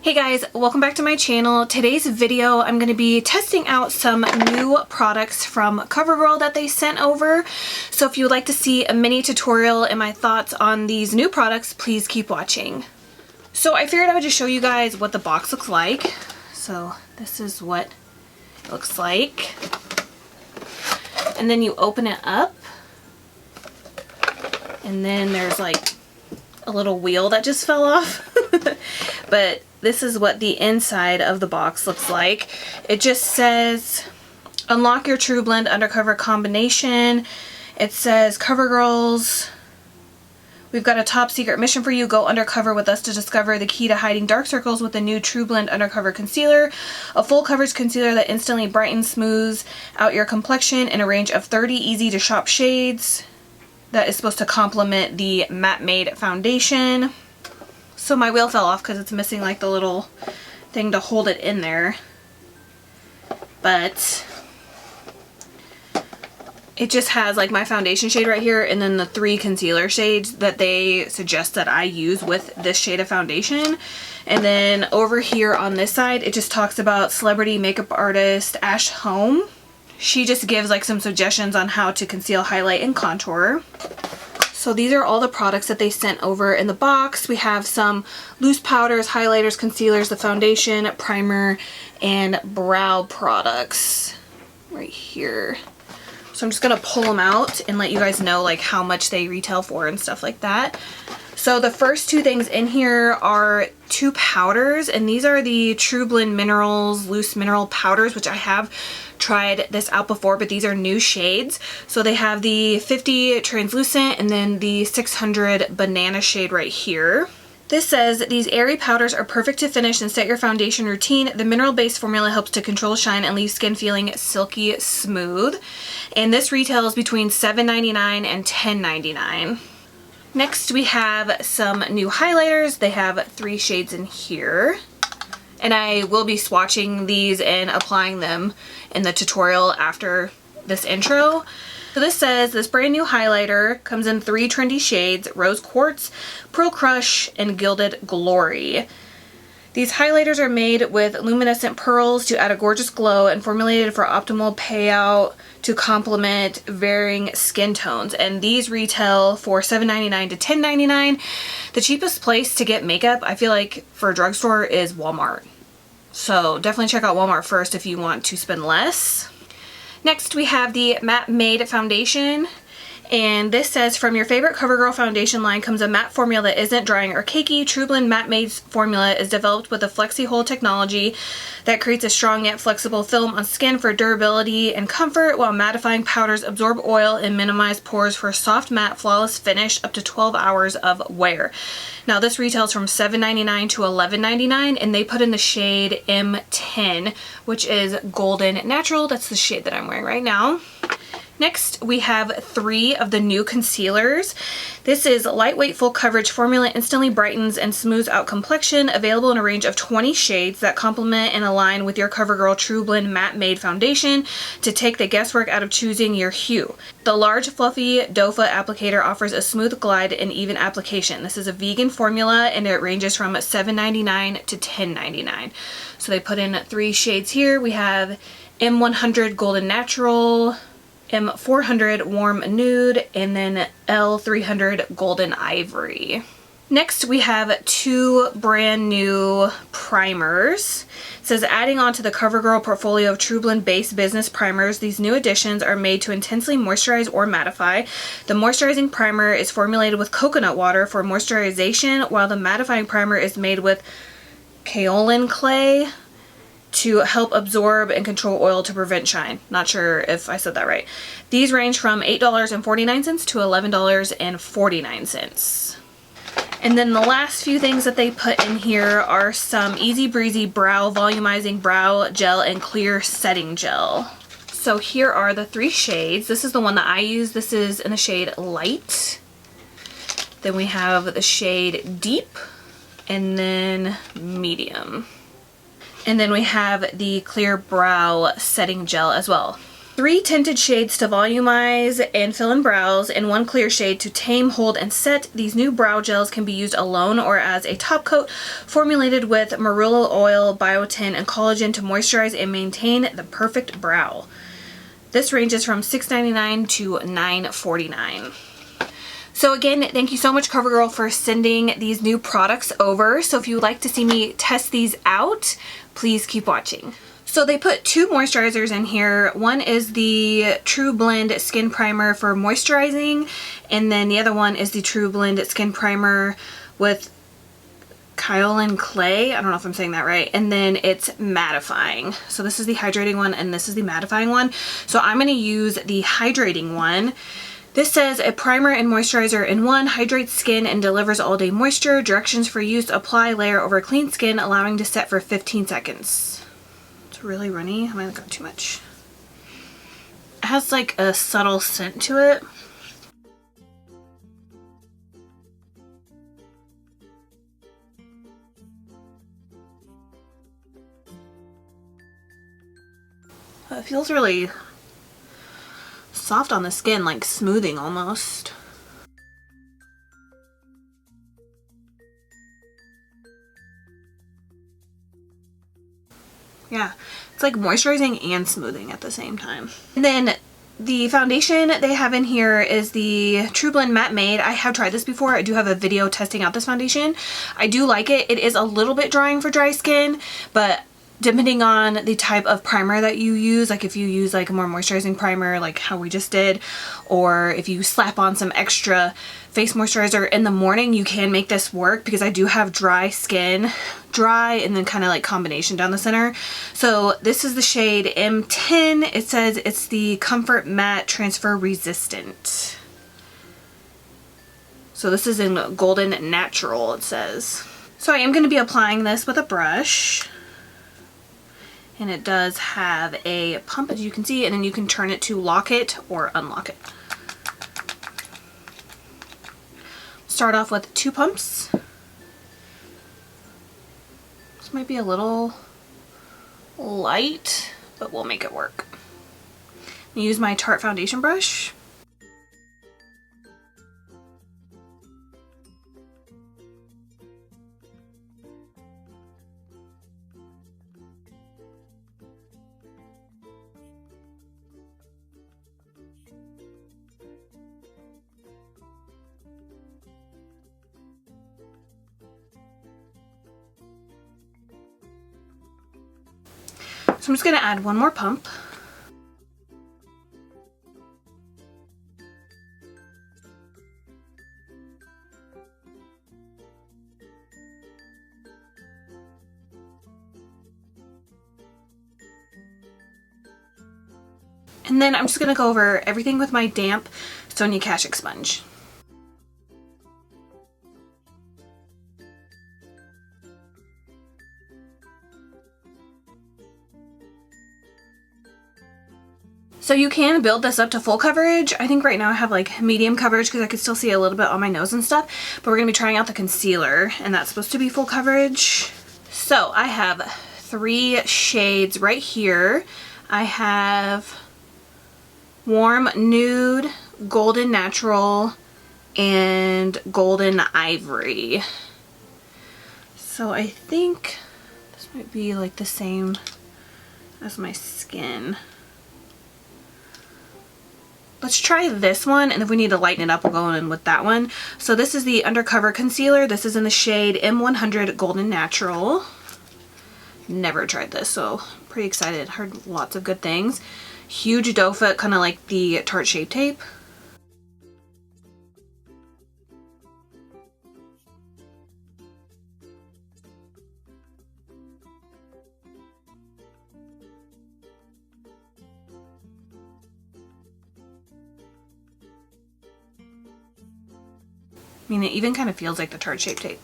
Hey guys, welcome back to my channel. Today's video I'm going to be testing out some new products from Covergirl that they sent over. So if you would like to see a mini tutorial and my thoughts on these new products, please keep watching. So I figured I would just show you guys what the box looks like. So this is what it looks like. And then you open it up. And then there's like a little wheel that just fell off. But this is what the inside of the box looks like. It just says, unlock your TruBlend Undercover combination. It says, Covergirls, we've got a top secret mission for you. Go undercover with us to discover the key to hiding dark circles with the new TruBlend Undercover Concealer. A full coverage concealer that instantly brightens, smooths out your complexion in a range of 30 easy to shop shades. That is supposed to complement the Matte Made foundation. So my wheel fell off because it's missing like the little thing to hold it in there. But it just has like my foundation shade right here and then the 3 concealer shades that they suggest that I use with this shade of foundation. And then over here on this side, it just talks about celebrity makeup artist Ash Home. She just gives like some suggestions on how to conceal, highlight, and contour. So these are all the products that they sent over in the box. We have some loose powders, highlighters, concealers, the foundation, primer, and brow products right here. So I'm just gonna pull them out and let you guys know like how much they retail for and stuff like that. So the first 2 things in here are 2 powders, and these are the TruBlend Minerals Loose Mineral Powders, which I have tried this out before, but these are new shades. So they have the 50 translucent and then the 600 banana shade right here. This says, these airy powders are perfect to finish and set your foundation routine. The mineral-based formula helps to control shine and leave skin feeling silky smooth. And this retails between $7.99 and $10.99. Next we have some new highlighters. They have 3 shades in here. And I will be swatching these and applying them in the tutorial after this intro. So this says, this brand new highlighter comes in 3 trendy shades: Rose Quartz, Pearl Crush, and Gilded Glory. These highlighters are made with luminescent pearls to add a gorgeous glow and formulated for optimal payout to complement varying skin tones. And these retail for $7.99 to $10.99. The cheapest place to get makeup, I feel like, for a drugstore is Walmart. So definitely check out Walmart first if you want to spend less. Next we have the Matte Made foundation. And this says, from your favorite Covergirl foundation line comes a matte formula that isn't drying or cakey. TruBlend Matte Made's formula is developed with a flexi-hold technology that creates a strong yet flexible film on skin for durability and comfort, while mattifying powders absorb oil and minimize pores for a soft, matte, flawless finish up to 12 hours of wear. Now this retails from $7.99 to $11.99, and they put in the shade M10, which is Golden Natural. That's the shade that I'm wearing right now. Next, we have 3 of the new concealers. This is lightweight full coverage formula, instantly brightens and smooths out complexion, available in a range of 20 shades that complement and align with your Covergirl TruBlend Matte Made foundation to take the guesswork out of choosing your hue. The large fluffy doe-foot applicator offers a smooth glide and even application. This is a vegan formula and it ranges from $7.99 to $10.99. So they put in 3 shades here. We have M100 Golden Natural, M400 Warm Nude, and then L300 Golden Ivory. Next we have 2 brand new primers. It says, adding on to the Covergirl portfolio of TruBlend base business primers, these new additions are made to intensely moisturize or mattify. The moisturizing primer is formulated with coconut water for moisturization, while the mattifying primer is made with Kaolin clay to help absorb and control oil to prevent shine. Not sure if I said that right. These range from $8.49 to $11.49. And then the last few things that they put in here are some Easy Breezy Brow Volumizing Brow Gel and Clear Setting Gel. So here are the 3 shades. This is the one that I use. This is in the shade Light. Then we have the shade Deep, and then Medium. And then we have the Clear Brow Setting Gel as well. 3 tinted shades to volumize and fill in brows, and 1 clear shade to tame, hold, and set. These new brow gels can be used alone or as a top coat, formulated with marula oil, biotin, and collagen to moisturize and maintain the perfect brow. This ranges from $6.99 to $9.49. So again, thank you so much, Covergirl, for sending these new products over. So if you would like to see me test these out, please keep watching. So they put 2 moisturizers in here. One is the TruBlend Skin Primer for moisturizing, and then the other one is the TruBlend Skin Primer with Kaolin clay. I don't know if I'm saying that right. And then it's mattifying. So this is the hydrating one and this is the mattifying one. So I'm going to use the hydrating one. This says a primer and moisturizer in one, hydrates skin and delivers all day moisture. Directions for use: apply, layer over clean skin, allowing to set for 15 seconds. It's really runny. I might have got too much. It has like a subtle scent to it. It feels really soft on the skin, like smoothing almost. Yeah, it's like moisturizing and smoothing at the same time. And then the foundation they have in here is the TruBlend Matte Made. I have tried this before. I do have a video testing out this foundation. I do like it. It is a little bit drying for dry skin, but depending on the type of primer that you use, like if you use like a more moisturizing primer like how we just did, or if you slap on some extra face moisturizer in the morning, you can make this work, because I do have dry skin, dry and then kind of like combination down the center. So this is the shade M10. It says it's the Comfort Matte Transfer Resistant. So this is in Golden Natural, it says. So I am going to be applying this with a brush. And it does have a pump, as you can see, and then you can turn it to lock it or unlock it. Start off with 2 pumps. This might be a little light, but we'll make it work. Use my Tarte foundation brush. So I'm just going to add 1 more pump. And then I'm just going to go over everything with my damp Sonia Kashuk sponge. So you can build this up to full coverage. I think right now I have like medium coverage because I could still see a little bit on my nose and stuff, but we're going to be trying out the concealer and that's supposed to be full coverage. So I have 3 shades right here. I have Warm Nude, Golden Natural, and Golden Ivory. So I think this might be like the same as my skin. Let's try this one, and if we need to lighten it up, we'll go in with that one. So this is the Undercover Concealer. This is in the shade M100 Golden Natural. Never tried this, so I'm pretty excited. Heard lots of good things. Huge doe foot, kind of like the Tarte Shape Tape. I mean, it even kind of feels like the Tarte Shape Tape.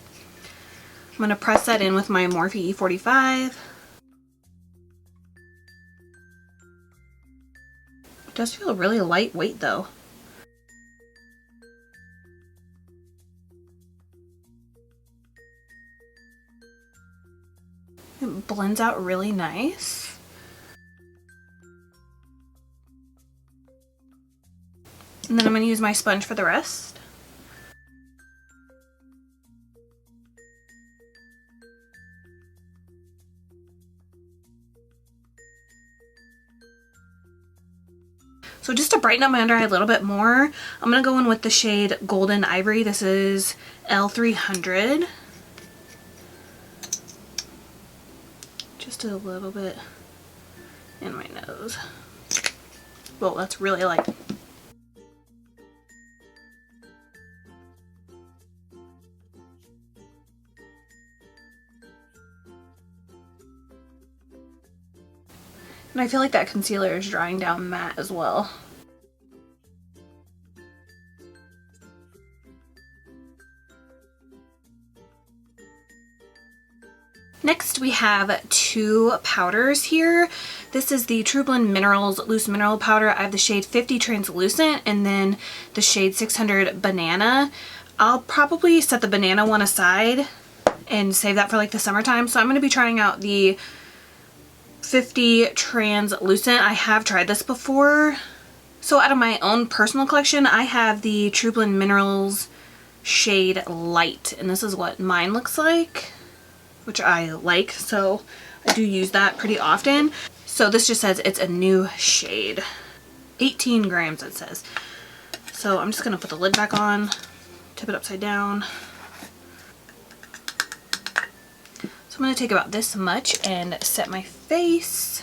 I'm going to press that in with my Morphe E45. It does feel really lightweight though. It blends out really nice. And then I'm going to use my sponge for the rest. So just to brighten up my under eye a little bit more, I'm going to go in with the shade Golden Ivory. This is L300. Just a little bit in my nose. Whoa, that's really light. And I feel like that concealer is drying down matte as well. Next we have two powders here. This is the TruBlend Minerals Loose Mineral Powder. I have the shade 50 Translucent and then the shade 600 Banana. I'll probably set the banana one aside and save that for like the summertime. So I'm going to be trying out the 50 Translucent. I have tried this before. So out of my own personal collection, I have the TruBlend Minerals shade Light, and this is what mine looks like, which I like, so I do use that pretty often. So this just says it's a new shade. 18 grams it says. So I'm just gonna put the lid back on, tip it upside down. So I'm gonna take about this much and set my face.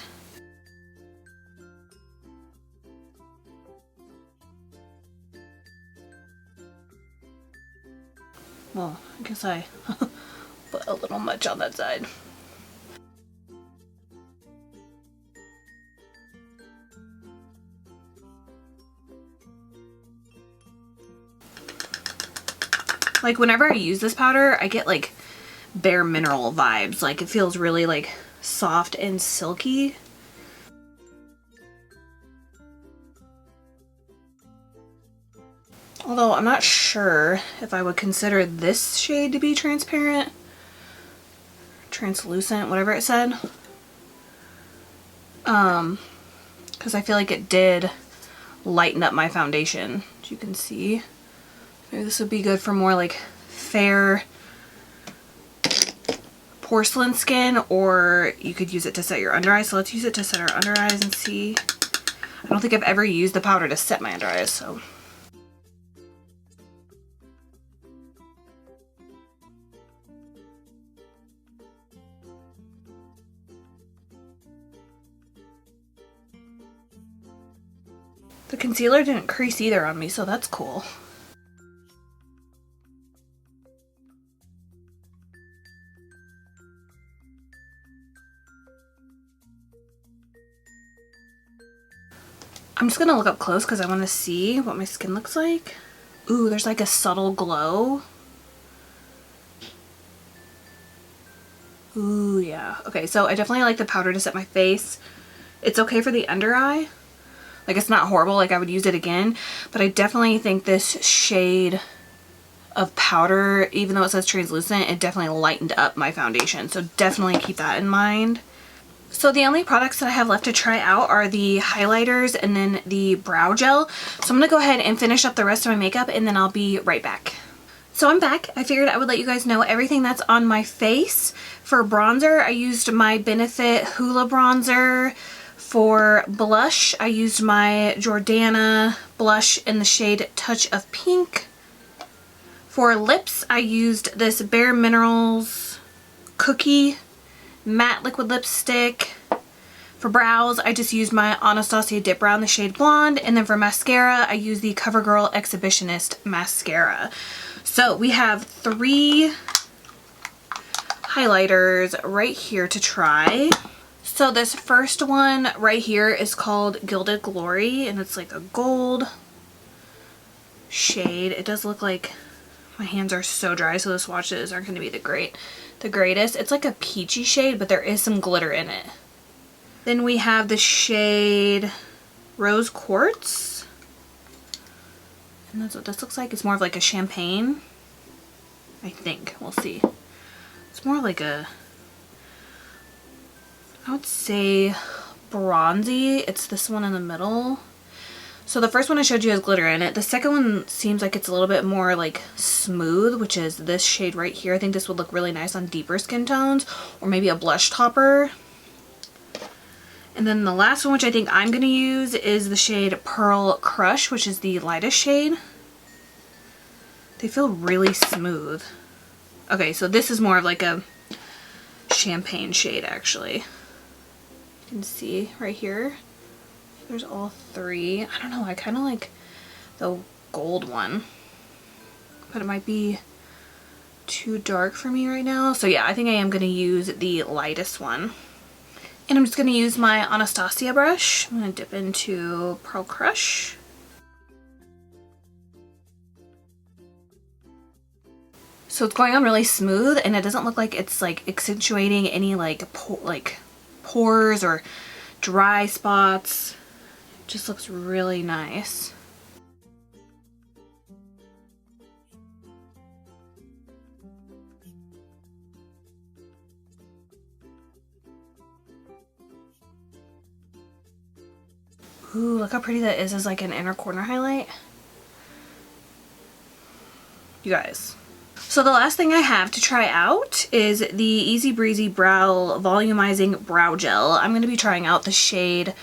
Well, I guess I put a little much on that side. Like whenever I use this powder, I get like Bare Mineral vibes. Like it feels really like soft and silky. Although I'm not sure if I would consider this shade to be transparent. Translucent, whatever it said. Because I feel like it did lighten up my foundation, as you can see. Maybe this would be good for more like fair porcelain skin, or you could use it to set your under eyes. So let's use it to set our under eyes and see. I don't think I've ever used the powder to set my under eyes, so. The concealer didn't crease either on me, so that's cool. I'm just gonna look up close because I want to see what my skin looks like. Ooh, there's like a subtle glow. Ooh, yeah. Okay, so I definitely like the powder to set my face. It's okay for the under eye. Like it's not horrible, like I would use it again, but I definitely think this shade of powder, even though it says translucent, it definitely lightened up my foundation. So definitely keep that in mind. So the only products that I have left to try out are the highlighters and then the brow gel. So I'm gonna go ahead and finish up the rest of my makeup and then I'll be right back. So I'm back. I figured I would let you guys know everything that's on my face. For bronzer, I used my Benefit Hoola bronzer. For blush, I used my Jordana blush in the shade Touch of Pink. For lips, I used this Bare Minerals Cookie Matte Liquid Lipstick. For brows, I just used my Anastasia Dip Brow in the shade Blonde. And then for mascara, I used the Covergirl Exhibitionist Mascara. So we have 3 highlighters right here to try. So this first one right here is called Gilded Glory, and it's like a gold shade. It does look like my hands are so dry, so the swatches aren't going to be the greatest. It's like a peachy shade, but there is some glitter in it. Then we have the shade Rose Quartz, and that's what this looks like. It's more of like a champagne, I think. We'll see. It's more like a, I would say bronzy. It's this one in the middle. So the first one I showed you has glitter in it. The second one seems like it's a little bit more like smooth, which is this shade right here. I think this would look really nice on deeper skin tones or maybe a blush topper. And then the last one, which I think I'm going to use, is the shade Pearl Crush, which is the lightest shade. They feel really smooth. Okay, so this is more of like a champagne shade actually. You can see right here. There's all three. I don't know, I kind of like the gold one, but it might be too dark for me right now. So yeah, I think I am going to use the lightest one. And I'm just going to use my Anastasia brush. I'm going to dip into Pearl Crush. So it's going on really smooth, and it doesn't look like it's like accentuating any like pores or dry spots. It just looks really nice. Ooh, look how pretty that is as like an inner corner highlight. You guys. So the last thing I have to try out is the Easy Breezy Brow Volumizing Brow Gel. I'm going to be trying out the shade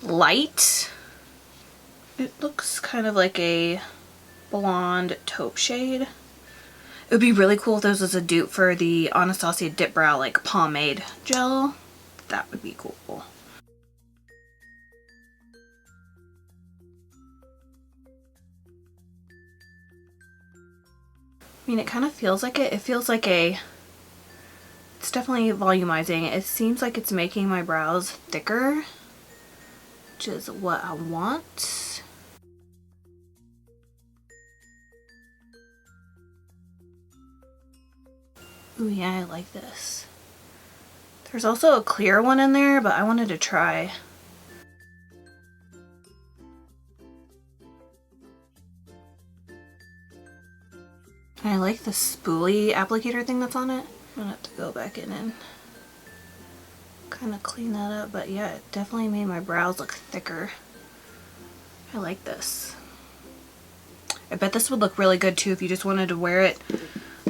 Light. It looks kind of like a blonde taupe shade. It would be really cool if this was a dupe for the Anastasia Dip Brow like pomade gel. That would be cool. I mean, it kind of feels like it. It feels like it's definitely volumizing. It seems like it's making my brows thicker, which is what I want. Ooh, yeah, I like this. There's also a clear one in there, but I wanted to try. And I like the spoolie applicator thing that's on it. I'm gonna have to go back in and kind of clean that up, but yeah, it definitely made my brows look thicker. I like this. I bet this would look really good too if you just wanted to wear it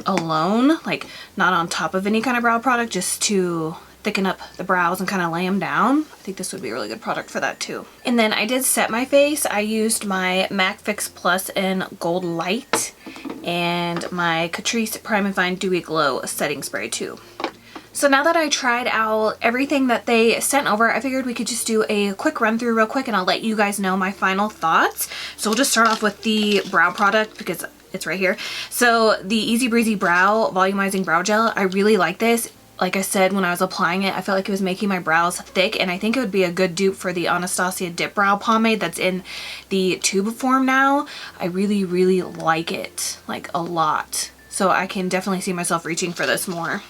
alone, like not on top of any kind of brow product, just to thicken up the brows and kind of lay them down. I think this would be a really good product for that too. And then I did set my face. I used my MAC Fix Plus in Gold Light and my Catrice Prime and Fine Dewy Glow setting spray too. So now that I tried out everything that they sent over, I figured we could just do a quick run through real quick and I'll let you guys know my final thoughts. So we'll just start off with the brow product because it's right here. So the Easy Breezy Brow Volumizing Brow Gel, I really like this. Like I said, when I was applying it, I felt like it was making my brows thick, and I think it would be a good dupe for the Anastasia Dip Brow Pomade that's in the tube form now. I really, really like it, like a lot. So I can definitely see myself reaching for this more.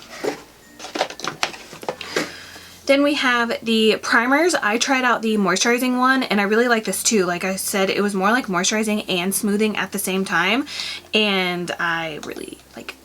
Then we have the primers. I tried out the moisturizing one and I really like this too. Like I said, it was more like moisturizing and smoothing at the same time, and I really like it.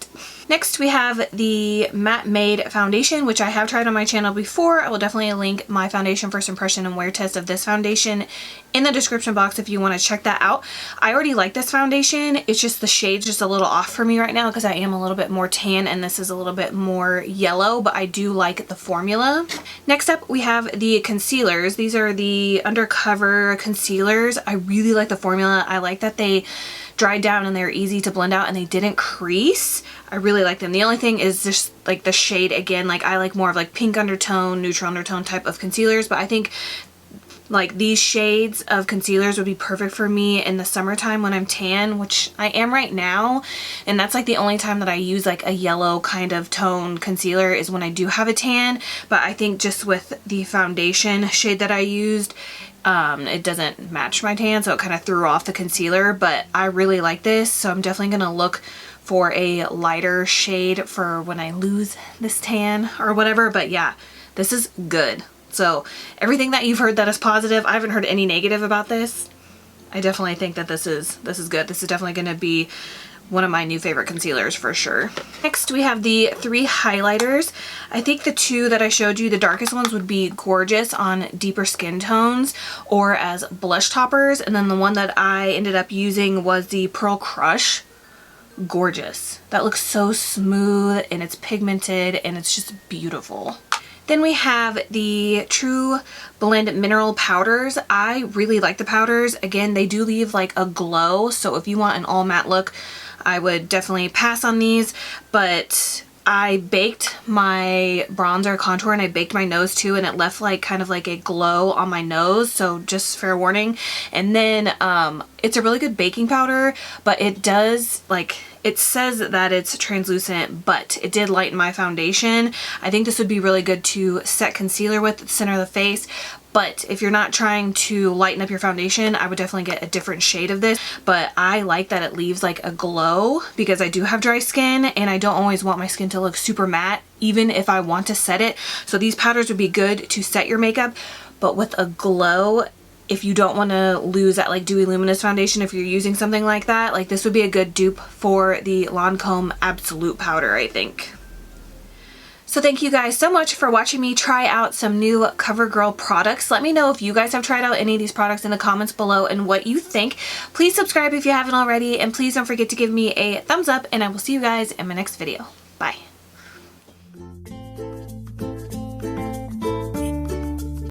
Next we have the Matte Made foundation, which I have tried on my channel before. I will definitely link my foundation first impression and wear test of this foundation in the description box if you want to check that out. I already like this foundation. It's just the shade's just a little off for me right now because I am a little bit more tan and this is a little bit more yellow, but I do like the formula. Next up we have the concealers. These are the Undercover concealers. I really like the formula. I like that they dried down and they're easy to blend out and they didn't crease. I really like them. The only thing is just like the shade again, like I like more of like pink undertone, neutral undertone type of concealers, but I think like these shades of concealers would be perfect for me in the summertime when I'm tan, which I am right now, and that's like the only time that I use like a yellow kind of tone concealer is when I do have a tan. But I think just with the foundation shade that I used, it doesn't match my tan, so it kind of threw off the concealer, but I really like this, so I'm definitely gonna look for a lighter shade for when I lose this tan or whatever. But yeah, this is good. So everything that you've heard that is positive, I haven't heard any negative about this. I definitely think that this is good. This is definitely going to be one of my new favorite concealers for sure. Next we have the 3 highlighters. I think the 2 that I showed you, the darkest ones, would be gorgeous on deeper skin tones or as blush toppers, and then the one that I ended up using was the Pearl Crush. Gorgeous. That looks so smooth and it's pigmented and it's just beautiful. Then we have the TruBlend mineral powders. I really like the powders. Again, they do leave like a glow, so if you want an all matte look, I would definitely pass on these. But I baked my bronzer contour and I baked my nose too, and it left like kind of like a glow on my nose, so just fair warning. And then it's a really good baking powder, but it does, like, it says that it's translucent, but it did lighten my foundation. I think this would be really good to set concealer with at the center of the face. But if you're not trying to lighten up your foundation, I would definitely get a different shade of this. But I like that it leaves like a glow because I do have dry skin and I don't always want my skin to look super matte, even if I want to set it. So these powders would be good to set your makeup, but with a glow, if you don't want to lose that like dewy luminous foundation, if you're using something like that, like this would be a good dupe for the Lancome Absolute powder, I think. So thank you guys so much for watching me try out some new CoverGirl products. Let me know if you guys have tried out any of these products in the comments below and what you think. Please subscribe if you haven't already, and please don't forget to give me a thumbs up, and I will see you guys in my next video. Bye.